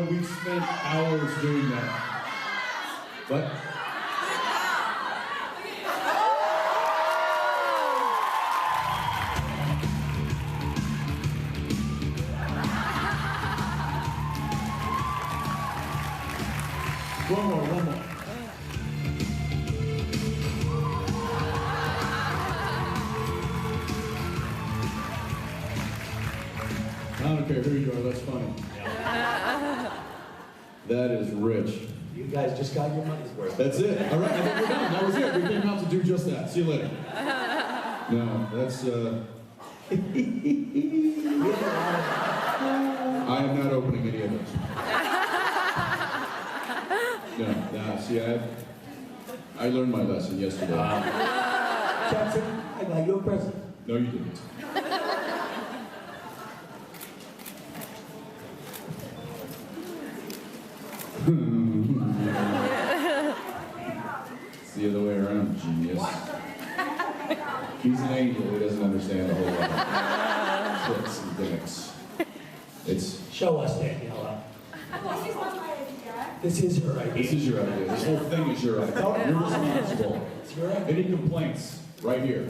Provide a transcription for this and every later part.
we spent hours doing that. What? One more. I don't care who you are, that's funny. That is rich. You guys just got your money's worth. That's it. All right, I think we're done. That was it. We came out to do just that. See you later. No, that's, I am not opening any of those. No, see, I learned my lesson yesterday. Jensen, I got you a present. No, you didn't. It's the other way around, genius. He's an angel, he doesn't understand a whole lot of tricks and gimmicks. It's... Show us, Daniela. This is your idea. This is your idea. This whole thing is your idea. You're responsible. It's your idea. Any complaints, right here.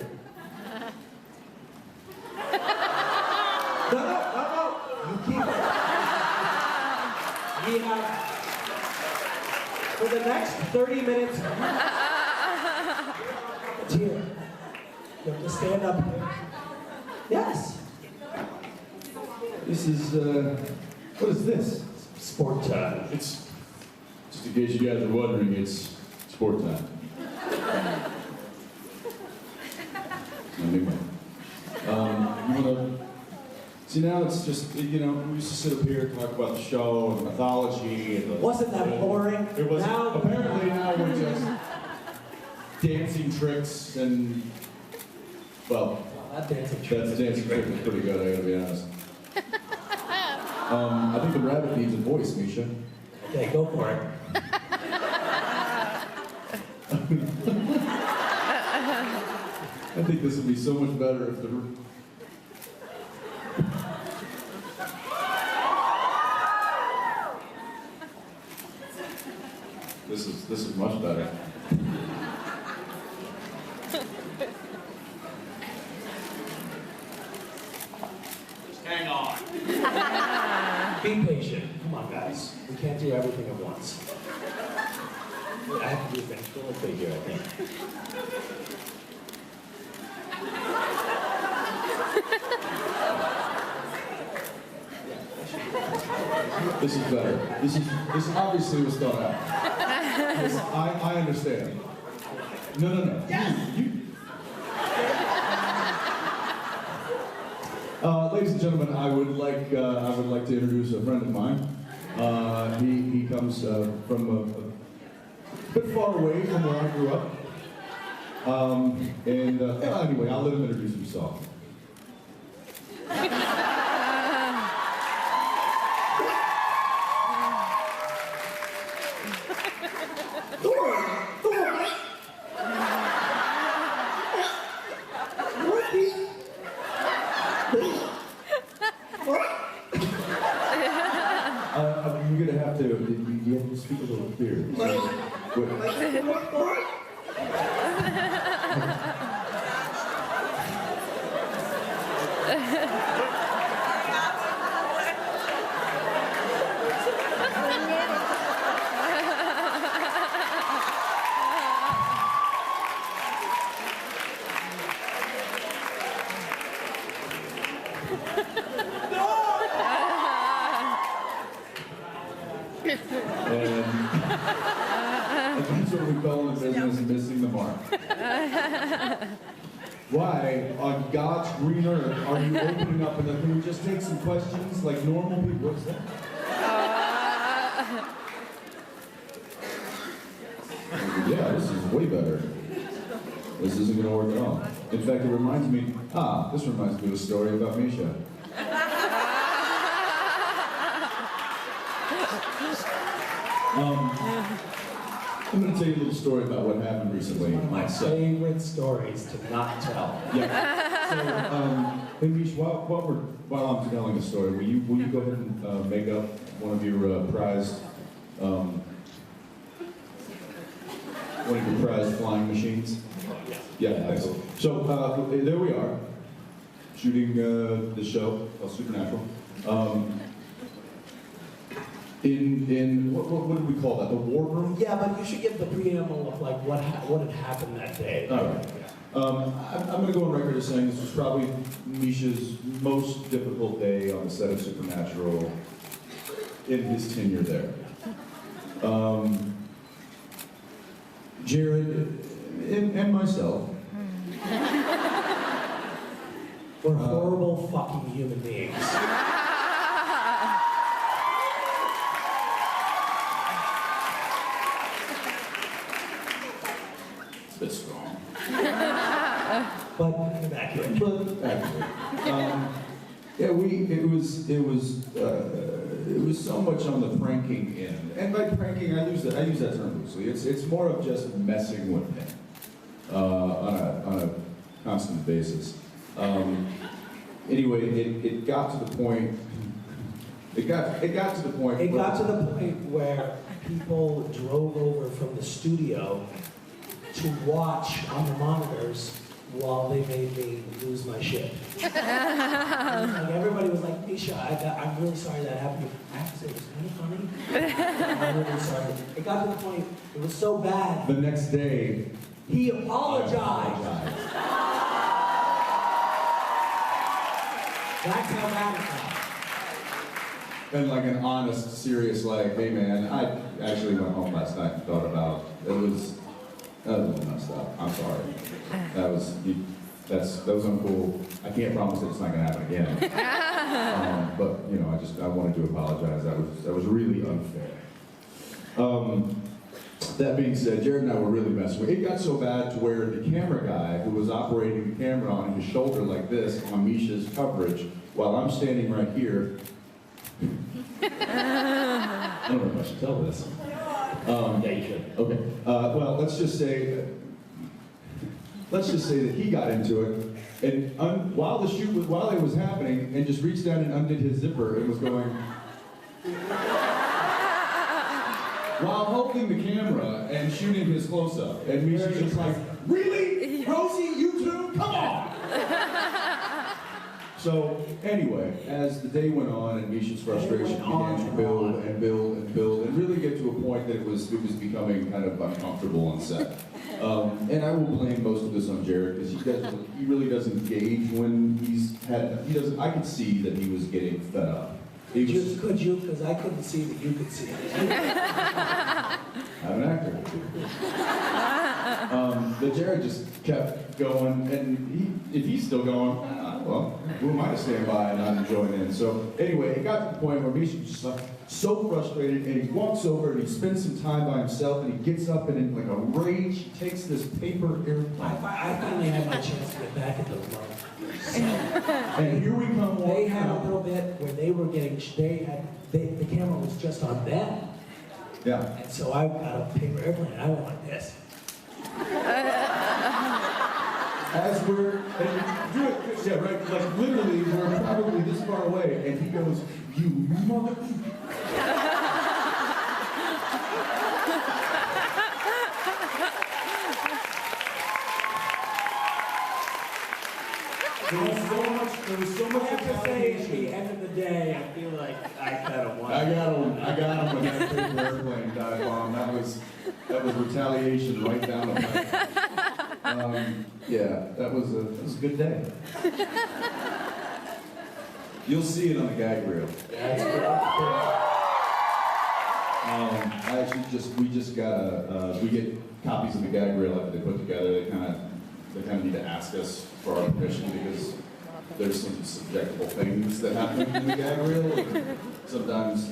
No. You keep it. We have, for the next 30 minutes, it's here. You have to stand up here. Yes. This is, what is this? Sport time. It's, just in case you guys are wondering, it's sport time. Anyway. You wanna, see now it's just, you know, we used to sit up here and talk about the show and the mythology and the... Wasn't that boring? It was, now, apparently now we're just dancing tricks and, well, that dancing that dancing trick is pretty good, I gotta be honest. I think the rabbit needs a voice, Misha. Okay, go for it. I think this would be so much better if the... This is much better. Just hang on. Be patient. Come on, guys. We can't do everything at once. I have to do a ventriloquy here, I think. This is better. This obviously was thought out. I understand. No. Yes. You. Ladies and gentlemen, I would like to introduce a friend of mine. He comes from a bit far away from where I grew up. Anyway, I'll let him introduce himself. You're gonna have to. You have to speak a little clearer. And that's what we call in the business missing the mark. Why, on God's green earth, are you opening up and can we just take some questions like normal people? What's that? Yeah, this is way better. This isn't going to work at all. In fact, it reminds me, this reminds me of a story about Misha. I'm going to tell you a little story about what happened recently. One of my favorite stories to not tell. Yeah. So, Hey, Mish, while I'm telling the story, will you go ahead and make up one of your prized flying machines? Yeah, thanks. So there we are, shooting the show called Supernatural. In what did we call that? The war room? Yeah, but you should give the preamble of like what had happened that day. All right. I'm going to go on record as saying this was probably Misha's most difficult day on the set of Supernatural in his tenure there. Jared and myself. We're horrible fucking human beings. It's a bit strong. But accurate. Yeah, it was so much on the pranking end, and by pranking I use that term loosely. It's more of just messing with him on a constant basis. Anyway, it got to the point. It got to the point. It got to the point where people drove over from the studio to watch on the monitors while they made me lose my shit. And like everybody was like, Misha, I'm really sorry that happened. I have to say, it was kind of funny. I'm really sorry. It got to the point, it was so bad. The next day, he apologized. That's how bad it got. And like an honest, serious, like, hey man, I actually went home last night and thought about it. That was messed up. I'm sorry. That was uncool. I can't promise that it's not gonna happen again. But you know, I wanted to apologize. That was really unfair. That being said, Jared and I were really messing with it. It got so bad to where the camera guy who was operating the camera on his shoulder like this on Misha's coverage, while I'm standing right here. I don't know if I should tell this. Yeah, you should. Okay. Well, let's just say that he got into it, and while it was happening, and just reached down and undid his zipper and was going, while holding the camera and shooting his close-up, and Misha's just like, really, Rosie, you too? Come on! So anyway, as the day went on and Misha's frustration began to build and build and build and really get to a point that it was becoming kind of uncomfortable on set. And I will blame most of this on Jared because he really doesn't gauge when I could see that he was getting fed up. Could you? Because I couldn't see that you could see. I'm an actor. But Jared just kept going, and if he's still going, well, who am I to stand by and not enjoying it? So anyway, it got to the point where Misha was just like so frustrated, and he walks over and he spends some time by himself, and he gets up and in like a rage, he takes this paper airplane. I finally had my chance to get back at those motherfuckers. And here we come. They had a little bit where they were getting, the camera was just on them. Yeah. And so I got a paper airplane and I went like this. As we're, and do it, yeah, right, like literally, we're probably this far away, and he goes, you mother... There was so much I have to say, at the end of the day, I feel like I kind of won. I got him with that paper airplane dive bomb. That was retaliation right down the pipe. Yeah, that was a good day. You'll see it on the gag reel. Yeah, it's good. We get copies of the gag reel after they put together. They kind of need to ask us for our permission because there's some subjectable things that happen in the gag reel. And sometimes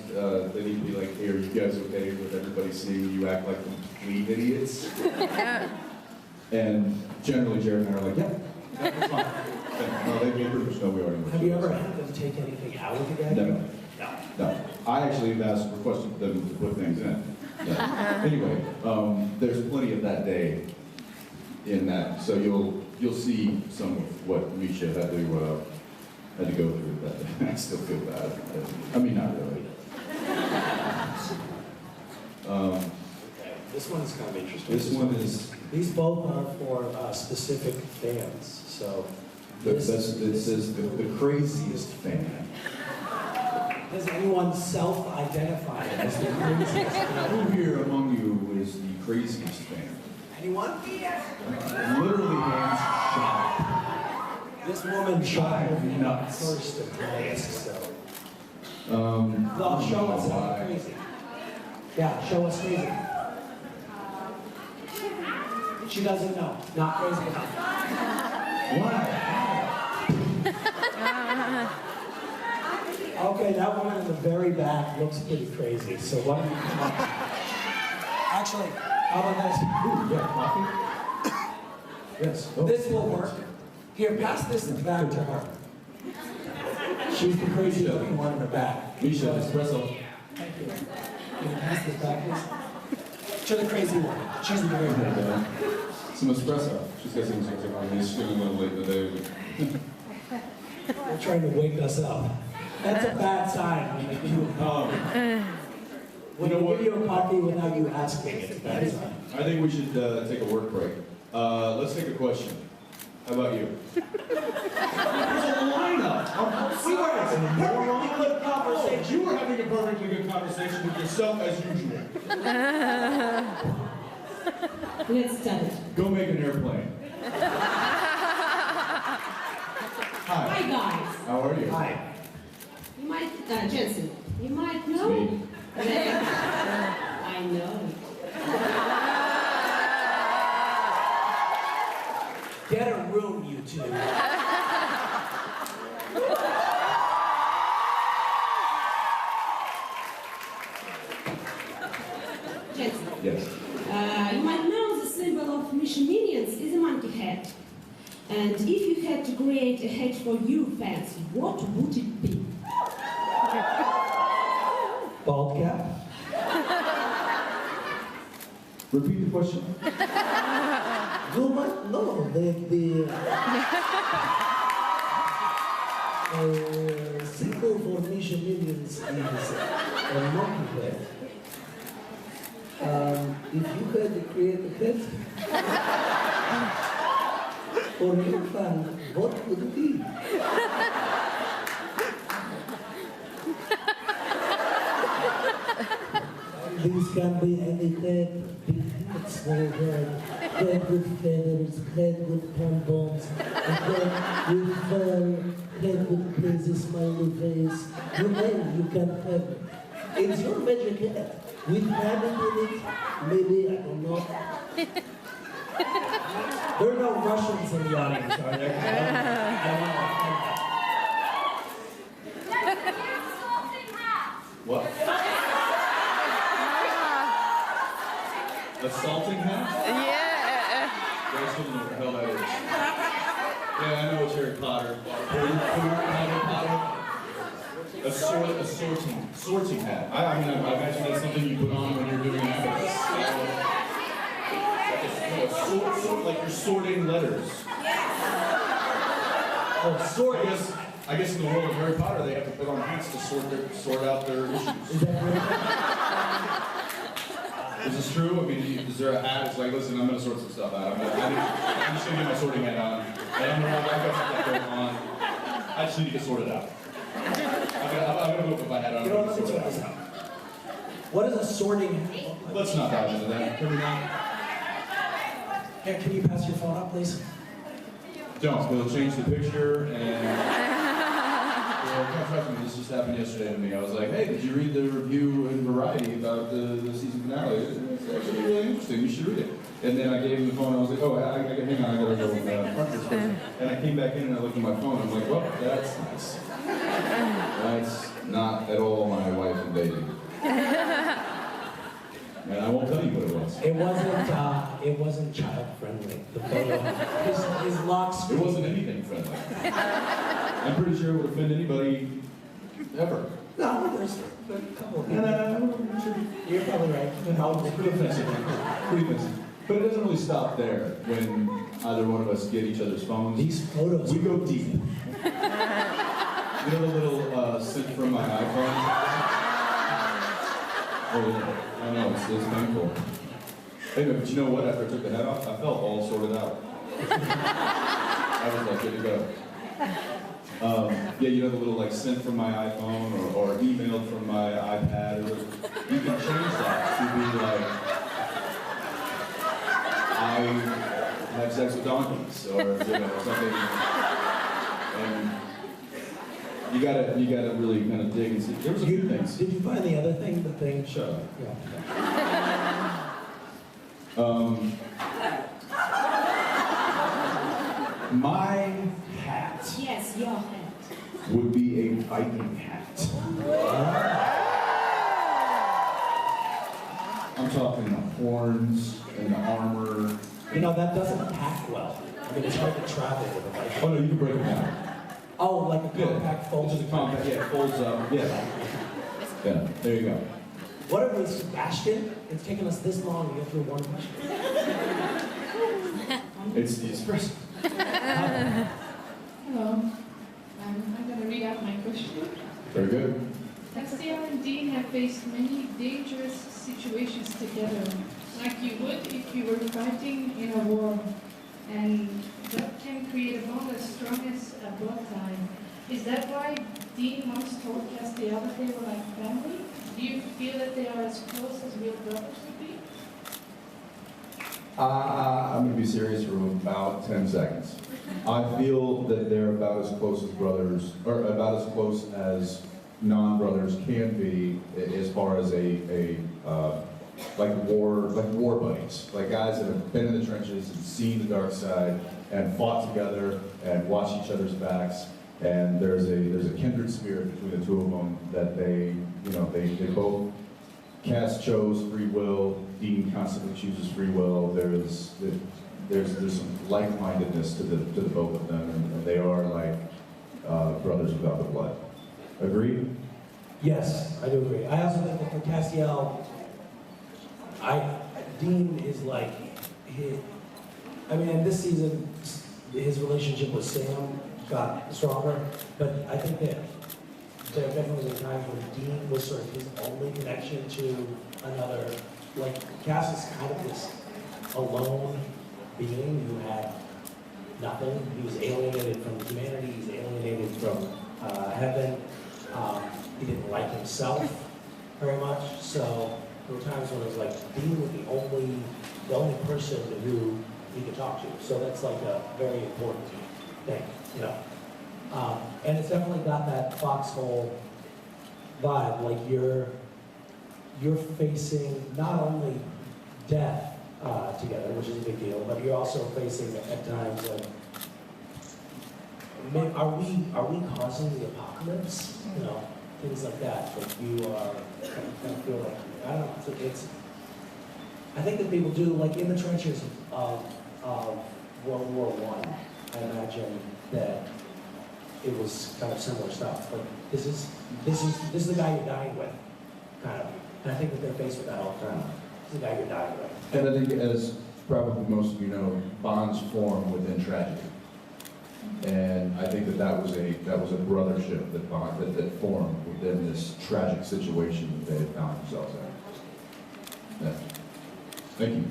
they need to be like, hey, are you guys okay with everybody seeing you act like complete idiots? And generally Jared and I are like, yeah, that's fine. No, they pretty much know we already. Have you ever had them take anything out of the gag reel? No. I actually have requested them to put things in. Yeah. Anyway, there's plenty of that day in that, so you'll see some of what Misha had to had to go through that. I still feel bad. I mean, not really. This one's kind of interesting. This one is. These both are for specific fans. So It says the craziest fan. Does anyone self-identify as the craziest fan? Who here among you is the craziest fan? Anyone? Literally hands shy. This woman shot Nuts. first and highest, so. Well, Show us how crazy. Yeah, show us crazy. She doesn't know. Not crazy enough. Why? Okay, that woman in the very back looks pretty crazy. So why don't you come up? Actually, how about this? Ooh, yeah, coffee? Yes. Oh. This will work. Here, pass this back to her. She's the crazy looking one in the back. Misha, espresso. Thank you. Can you pass this back, please? To the crazy one. She's the crazy one. Some espresso. She's got some on this. She's a little late today. They're trying to wake us up. That's a bad sign when they give you a coffee. When they give you a coffee without you asking, it's a bad sign. I think we should take a work break. Let's take a question. How about you? There's a lineup. We were having a perfectly good conversation. You were having a perfectly good conversation with yourself as usual. Let's start it. Go make an airplane. Hi. Hi guys. How are you? Hi. You might, Jensen, you might know. It's me. I know. Get a room, you two. Jensen, Yes. you might know the symbol of Mishus minions is a monkey head. And if you had to create a head for you fans, what would it be? Bald cap? Repeat the question. You might know that the symbol for Mishus minions is a monkey head. If you had to create a head for your fan, what would it be? These can be any head, big head, small head, head with feathers, head with pompoms, head with fur, head with crazy smiley face. You name you can have it. It's your magic head. With rabbit in it, maybe, I don't know. There are no Russians in the audience, are there? What? Assaulting hat? Yeah. You guys don't know what the hell that is. Yeah, I know it's Harry Potter. Harry Potter. Sorting hat. I mean, I imagine that's something you put on when you're doing an like you're sorting letters. Oh, sort I guess in the world of Harry Potter, they have to put on hats to sort out their issues. Is that right? Is this true? I mean, is there a hat? It's like, listen, I'm going to sort some stuff out. I'm just going to get my sorting hat on. And I'm going to I've got stuff going on. I just need to get sorted out. I'm going to go put my hat on. You know, let me check this out. What is a sorting hat? Let's not dive into that. Can we not? Yeah, can you pass your phone up, please? Don't. We'll change the picture and... Trust me, this just happened yesterday to me. I was like, hey, did you read the review in Variety about the season finale? It's actually really interesting. You should read it. And then I gave him the phone. I was like, oh, hang on, I gotta go front this first. And I came back in and I looked at my phone. I'm like, well, that's nice. That's not at all my wife and baby. And I won't tell you what it was. It wasn't child friendly. The photo, his locks. It wasn't anything friendly. I'm pretty sure it would offend anybody ever. No, there's a couple of No, You're probably right. It's pretty offensive. Pretty offensive. But it doesn't really stop there when either one of us get each other's phones. These photos. We go deep. You know the little sync from my iPhone? Oh yeah, I know, it's painful. Hey, but you know what? After I took the head off, I felt all sorted out. I was like, good to go. Yeah, you know the little like sync from my iPhone or emailed from my iPad. You can change that to be like, I have sex with donkeys, or you know something. And you gotta really kind of dig and see. There was a few things. Did you find the other thing? The thing? Sure. Yeah. My hat Yes, your hat. would be a Viking hat. I'm talking the horns and the armor. You know, that doesn't pack well. I mean, it's hard to travel with a bike. Oh no, you can break it down. Oh, like a compact Yeah, fold. just a compact, yeah, it folds up, yeah. Yeah, there you go. What if it's Sebastian? It's taken us this long to get through one question. It's the espresso. Hello. I'm going to read out my question. Very good. Castiel and Dean have faced many dangerous situations together, like you would if you were fighting in a war. And that can create a bond as strong as a blood tie. Is that why Dean once told Castiel that they were like family? Do you feel that they are as close as real brothers would be? I'm going to be serious for about 10 seconds. I feel that they're about as close as brothers, or about as close as non-brothers can be, as far as like war buddies, like guys that have been in the trenches and seen the dark side and fought together and watched each other's backs. And there's a kindred spirit between the two of them that they both chose free will. Dean constantly chooses free will. There's some like-mindedness to the both of them, and they are like brothers without the blood. Agreed? Yes, I do agree. I also think that for Castiel, Dean is like, in this season, his relationship with Sam got stronger, but I think that there definitely was a time when Dean was sort of his only connection to another, like, Cass is kind of this alone being who had nothing. He was alienated from humanity, he's alienated from heaven. He didn't like himself very much, so there were times when it was like Dean was the only person who he could talk to. So that's like a very important thing, you know. And it's definitely got that foxhole vibe, like you're facing not only death together, which is a big deal, but you're also facing at times like, are we causing the apocalypse? You know, things like that. Like you are, kind of feel like, I don't know, I think that people do, like in the trenches of World War I, I imagine that it was kind of similar stuff. Like this is the guy you're dying with, kind of. And I think that they're faced with that all the time. This is the guy you're dying with. And I think, as probably most of you know, bonds form within tragedy. And I think that was a brothership that formed within this tragic situation that they had found themselves in. Yeah. Thank you.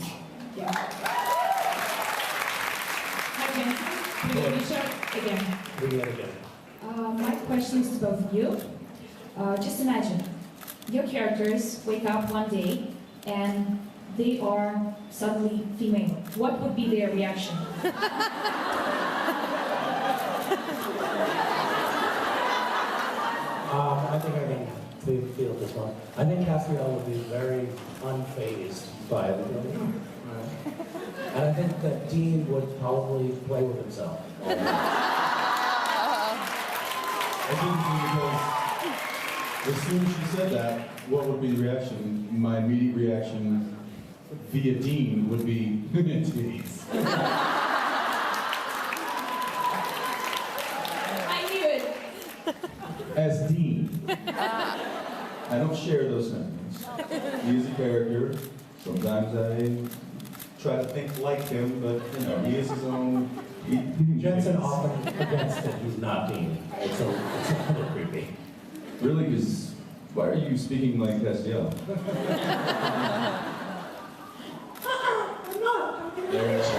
Hi, Jensen. Misha, again. My question is to both of you. Just imagine, your characters wake up one day and they are suddenly female. What would be their reaction? I think I can feel this one. I think Castiel would be very unfazed by it. And I think that Dean would probably play with himself. I think because as soon as she said that, what would be the reaction? My immediate reaction via Dean would be titties. I knew it! As Dean, I don't share those sentiments. He is a character. Sometimes I try to think like him, but you know, he is his own. Jensen often forgets that he's not Dean. It's a Really, because why are you speaking like Castiel? I'm not. There it is.